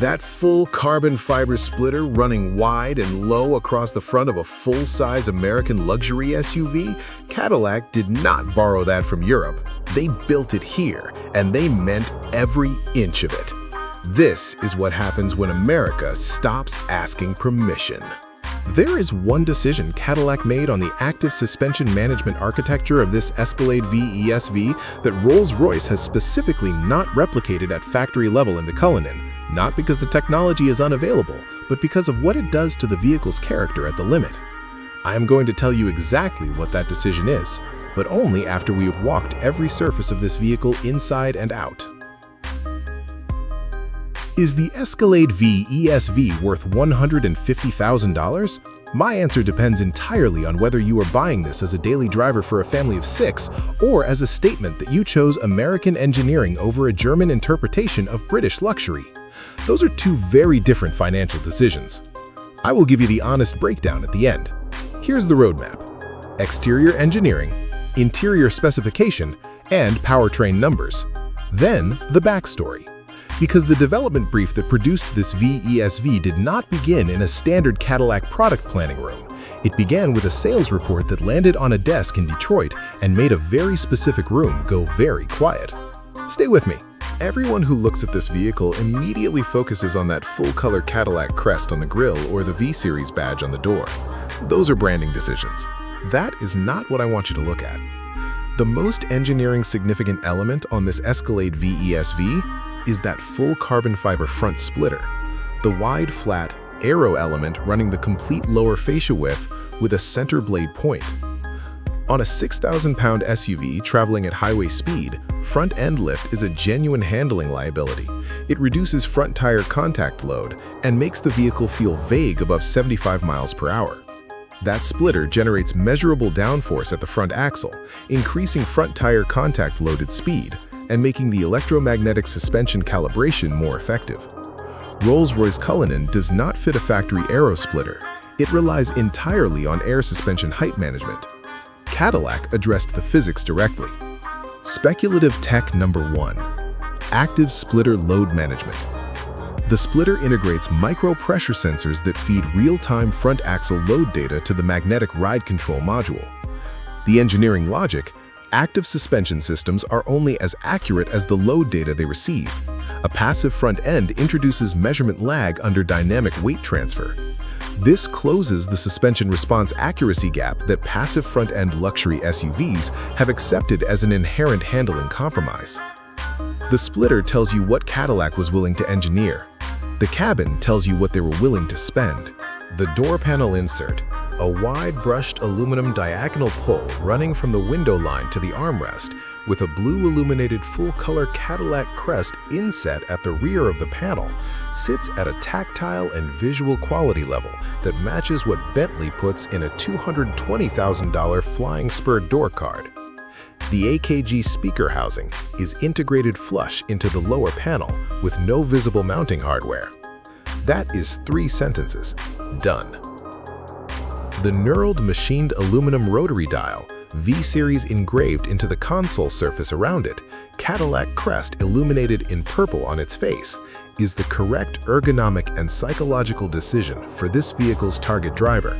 That full carbon fiber splitter running wide and low across the front of a full-size American luxury SUV, Cadillac did not borrow that from Europe. They built it here, and they meant every inch of it. This is what happens when America stops asking permission. There is one decision Cadillac made on the active suspension management architecture of this Escalade-V ESV that Rolls-Royce has specifically not replicated at factory level in the Cullinan, not because the technology is unavailable, but because of what it does to the vehicle's character at the limit. I am going to tell you exactly what that decision is, but only after we have walked every surface of this vehicle inside and out. Is the Escalade-V ESV worth $150,000? My answer depends entirely on whether you are buying this as a daily driver for a family of 6 or as a statement that you chose American engineering over a German interpretation of British luxury. Those are two very different financial decisions. I will give you the honest breakdown at the end. Here's the roadmap: exterior engineering, interior specification, and powertrain numbers. Then the backstory. Because the development brief that produced this VESV did not begin in a standard Cadillac product planning room. It began with a sales report that landed on a desk in Detroit and made a very specific room go very quiet. Stay with me. Everyone who looks at this vehicle immediately focuses on that full-color Cadillac crest on the grille or the V-Series badge on the door. Those are branding decisions. That is not what I want you to look at. The most engineering significant element on this Escalade-V ESV is that full carbon fiber front splitter, the wide, flat, aero element running the complete lower fascia width with a center blade point. On a 6,000-pound SUV traveling at highway speed, front end lift is a genuine handling liability. It reduces front tire contact load and makes the vehicle feel vague above 75 miles per hour. That splitter generates measurable downforce at the front axle, increasing front tire contact loaded speed and making the electromagnetic suspension calibration more effective. Rolls-Royce Cullinan does not fit a factory aero splitter. It relies entirely on air suspension height management. Cadillac addressed the physics directly. Speculative tech number 1: active splitter load management. The splitter integrates micro-pressure sensors that feed real-time front axle load data to the magnetic ride control module. The engineering logic: active suspension systems are only as accurate as the load data they receive. A passive front end introduces measurement lag under dynamic weight transfer. This closes the suspension response accuracy gap that passive front-end luxury SUVs have accepted as an inherent handling compromise. The splitter tells you what Cadillac was willing to engineer. The cabin tells you what they were willing to spend. The door panel insert: a wide brushed aluminum diagonal pull running from the window line to the armrest, with a blue illuminated full-color Cadillac crest inset at the rear of the panel, sits at a tactile and visual quality level that matches what Bentley puts in a $220,000 flying spur door card. The AKG speaker housing is integrated flush into the lower panel with no visible mounting hardware. That is 3 sentences. Done. The knurled machined aluminum rotary dial, V-Series engraved into the console surface around it, Cadillac crest illuminated in purple on its face, is the correct ergonomic and psychological decision for this vehicle's target driver.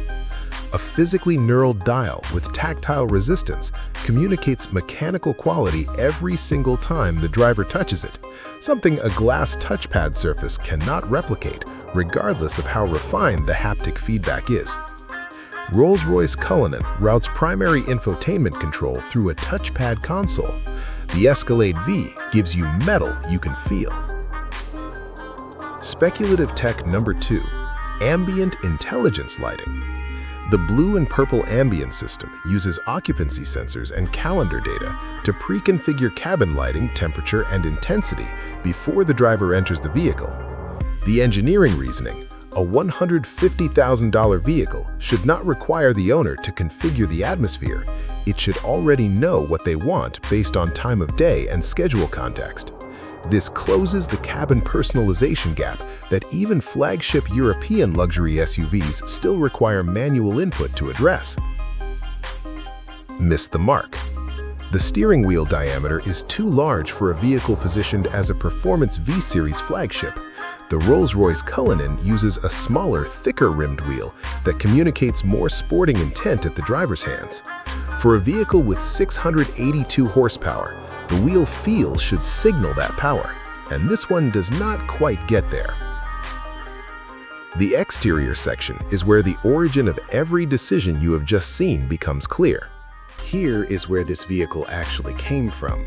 A physically knurled dial with tactile resistance communicates mechanical quality every single time the driver touches it, something a glass touchpad surface cannot replicate, regardless of how refined the haptic feedback is. Rolls-Royce Cullinan routes primary infotainment control through a touchpad console. The Escalade-V gives you metal you can feel. Speculative tech number 2: ambient intelligence lighting. The blue and purple ambient system uses occupancy sensors and calendar data to pre-configure cabin lighting temperature and intensity before the driver enters the vehicle. The engineering reasoning: a $150,000 vehicle should not require the owner to configure the atmosphere. It should already know what they want based on time of day and schedule context. This closes the cabin personalization gap that even flagship European luxury SUVs still require manual input to address. Missed the mark. The steering wheel diameter is too large for a vehicle positioned as a performance V-Series flagship. The Rolls-Royce Cullinan uses a smaller, thicker-rimmed wheel that communicates more sporting intent at the driver's hands. For a vehicle with 682 horsepower, the wheel feel should signal that power, and this one does not quite get there. The exterior section is where the origin of every decision you have just seen becomes clear. Here is where this vehicle actually came from.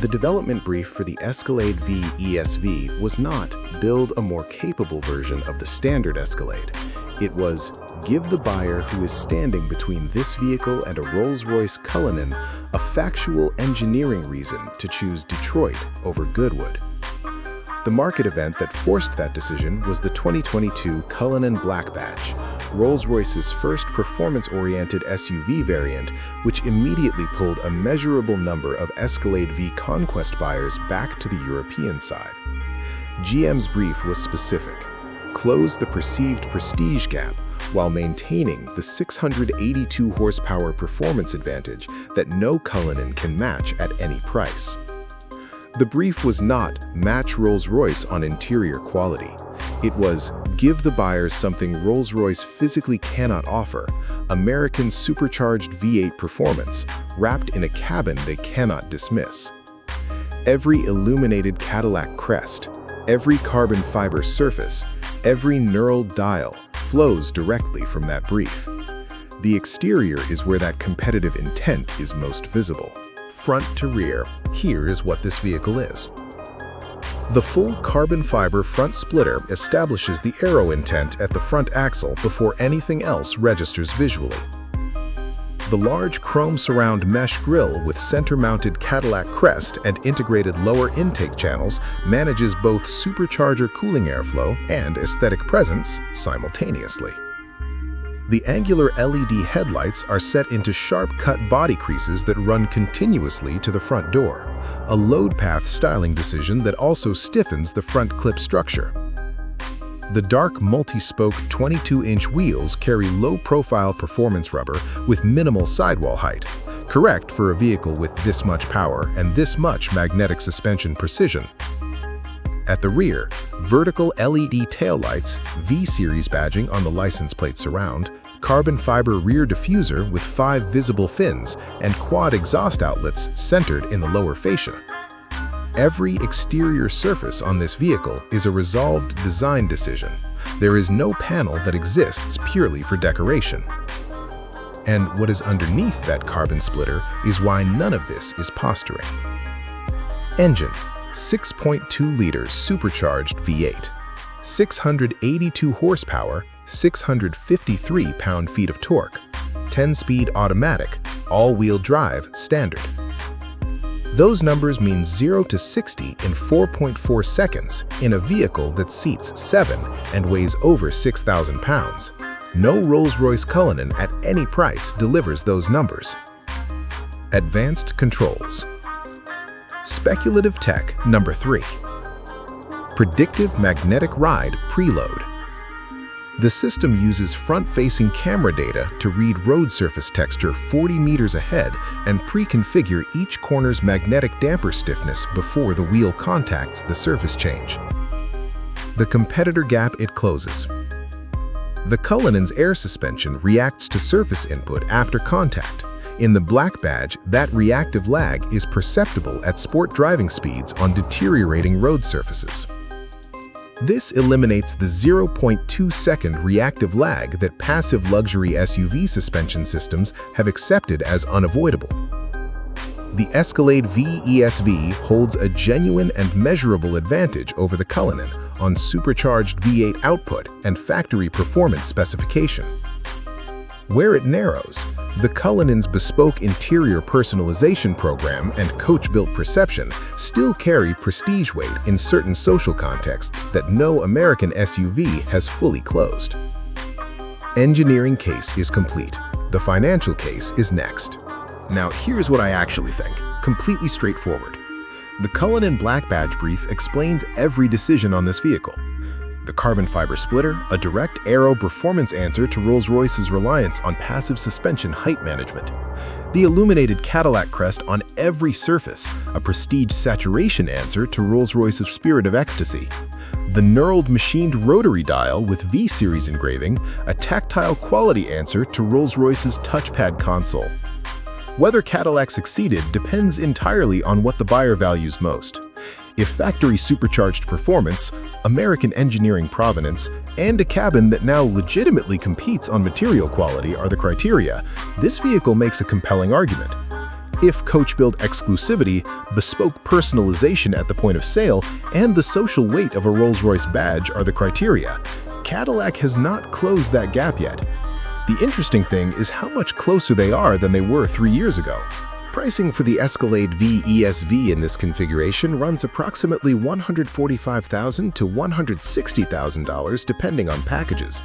The development brief for the Escalade-V ESV was not build a more capable version of the standard Escalade. It was give the buyer who is standing between this vehicle and a Rolls-Royce Cullinan a factual engineering reason to choose Detroit over Goodwood. The market event that forced that decision was the 2022 Cullinan Black Badge, Rolls-Royce's first performance-oriented SUV variant, which immediately pulled a measurable number of Escalade-V conquest buyers back to the European side. GM's brief was specific: close the perceived prestige gap while maintaining the 682 horsepower performance advantage that no Cullinan can match at any price. The brief was not match Rolls-Royce on interior quality. It was give the buyers something Rolls-Royce physically cannot offer: American supercharged V8 performance, wrapped in a cabin they cannot dismiss. Every illuminated Cadillac crest, every carbon fiber surface, every knurled dial flows directly from that brief. The exterior is where that competitive intent is most visible. Front to rear, here is what this vehicle is. The full carbon fiber front splitter establishes the aero intent at the front axle before anything else registers visually. The large chrome surround mesh grille with center-mounted Cadillac crest and integrated lower intake channels manages both supercharger cooling airflow and aesthetic presence simultaneously. The angular LED headlights are set into sharp-cut body creases that run continuously to the front door, a load path styling decision that also stiffens the front clip structure. The dark multi-spoke 22-inch wheels carry low-profile performance rubber with minimal sidewall height, correct for a vehicle with this much power and this much magnetic suspension precision. At the rear, vertical LED taillights, V-Series badging on the license plate surround, carbon fiber rear diffuser with 5 visible fins, and quad exhaust outlets centered in the lower fascia. Every exterior surface on this vehicle is a resolved design decision. There is no panel that exists purely for decoration. And what is underneath that carbon splitter is why none of this is posturing. Engine: 6.2 liters supercharged V8, 682 horsepower, 653 pound-feet of torque, 10-speed automatic, all-wheel drive standard. Those numbers mean 0 to 60 in 4.4 seconds in a vehicle that seats 7 and weighs over 6,000 pounds. No Rolls-Royce Cullinan at any price delivers those numbers. Advanced controls. Speculative tech number 3. Predictive magnetic ride preload. The system uses front-facing camera data to read road surface texture 40 meters ahead and pre-configure each corner's magnetic damper stiffness before the wheel contacts the surface change. The competitor gap it closes. The Cullinan's air suspension reacts to surface input after contact. In the Black Badge, that reactive lag is perceptible at sport driving speeds on deteriorating road surfaces. This eliminates the 0.2-second reactive lag that passive luxury SUV suspension systems have accepted as unavoidable. The Escalade-V ESV holds a genuine and measurable advantage over the Cullinan on supercharged V8 output and factory performance specification. Where it narrows, the Cullinan's bespoke interior personalization program and coach-built perception still carry prestige weight in certain social contexts that no American SUV has fully closed. Engineering case is complete. The financial case is next. Now here's what I actually think, completely straightforward. The Cullinan Black Badge brief explains every decision on this vehicle. The carbon fiber splitter, a direct aero performance answer to Rolls-Royce's reliance on passive suspension height management. The illuminated Cadillac crest on every surface, a prestige saturation answer to Rolls-Royce's spirit of ecstasy. The knurled machined rotary dial with V-Series engraving, a tactile quality answer to Rolls-Royce's touchpad console. Whether Cadillac succeeded depends entirely on what the buyer values most. If factory supercharged performance, American engineering provenance, and a cabin that now legitimately competes on material quality are the criteria, this vehicle makes a compelling argument. If coach-built exclusivity, bespoke personalization at the point of sale, and the social weight of a Rolls-Royce badge are the criteria, Cadillac has not closed that gap yet. The interesting thing is how much closer they are than they were 3 years ago. Pricing for the Escalade-V ESV in this configuration runs approximately $145,000 to $160,000 depending on packages.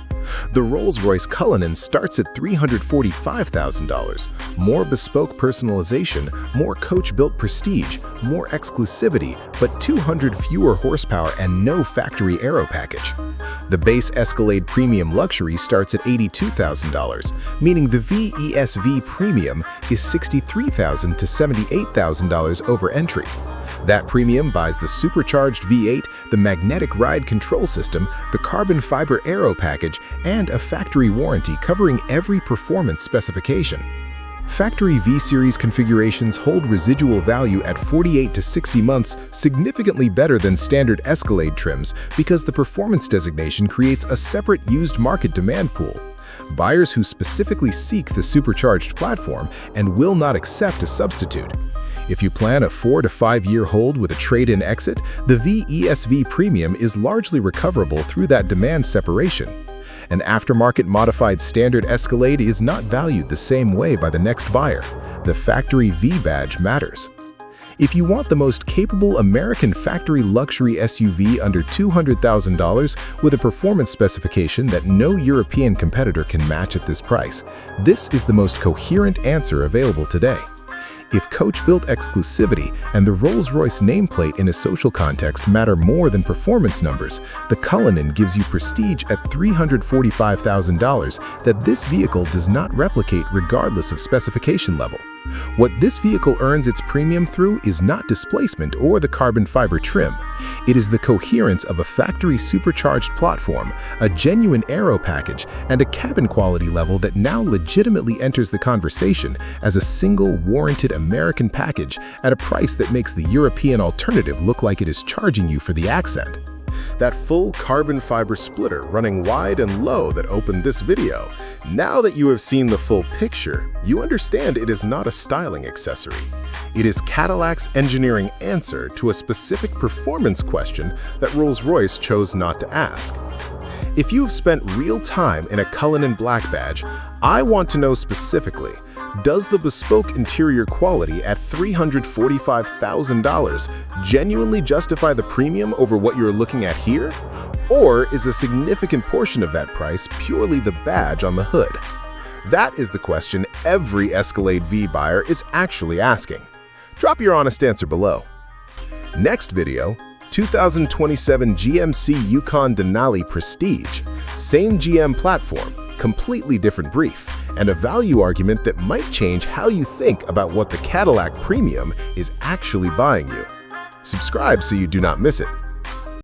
The Rolls-Royce Cullinan starts at $345,000. More bespoke personalization, more coach-built prestige, more exclusivity, but 200 fewer horsepower and no factory aero package. The base Escalade Premium Luxury starts at $82,000, meaning the VESV Premium is $63,000 to $78,000 over entry. That premium buys the supercharged V8, the magnetic ride control system, the carbon fiber aero package, and a factory warranty covering every performance specification. Factory V-Series configurations hold residual value at 48 to 60 months, significantly better than standard Escalade trims because the performance designation creates a separate used market demand pool. Buyers who specifically seek the supercharged platform and will not accept a substitute. If you plan a 4 to 5 year hold with a trade-in exit, the VESV Premium is largely recoverable through that demand separation. An aftermarket modified standard Escalade is not valued the same way by the next buyer. The factory V badge matters. If you want the most capable American factory luxury SUV under $200,000 with a performance specification that no European competitor can match at this price, this is the most coherent answer available today. If coach-built exclusivity and the Rolls-Royce nameplate in a social context matter more than performance numbers, the Cullinan gives you prestige at $345,000 that this vehicle does not replicate regardless of specification level. What this vehicle earns its premium through is not displacement or the carbon fiber trim. It is the coherence of a factory supercharged platform, a genuine aero package, and a cabin quality level that now legitimately enters the conversation as a single warranted American package at a price that makes the European alternative look like it is charging you for the accent. That full carbon fiber splitter running wide and low that opened this video. Now that you have seen the full picture, you understand it is not a styling accessory. It is Cadillac's engineering answer to a specific performance question that Rolls-Royce chose not to ask. If you have spent real time in a Cullinan Black Badge, I want to know specifically, does the bespoke interior quality at $345,000 genuinely justify the premium over what you're looking at here? Or is a significant portion of that price purely the badge on the hood? That is the question every Escalade V buyer is actually asking. Drop your honest answer below. Next video, 2027 GMC Yukon Denali Prestige. Same GM platform, completely different brief, and a value argument that might change how you think about what the Cadillac Premium is actually buying you. Subscribe so you do not miss it.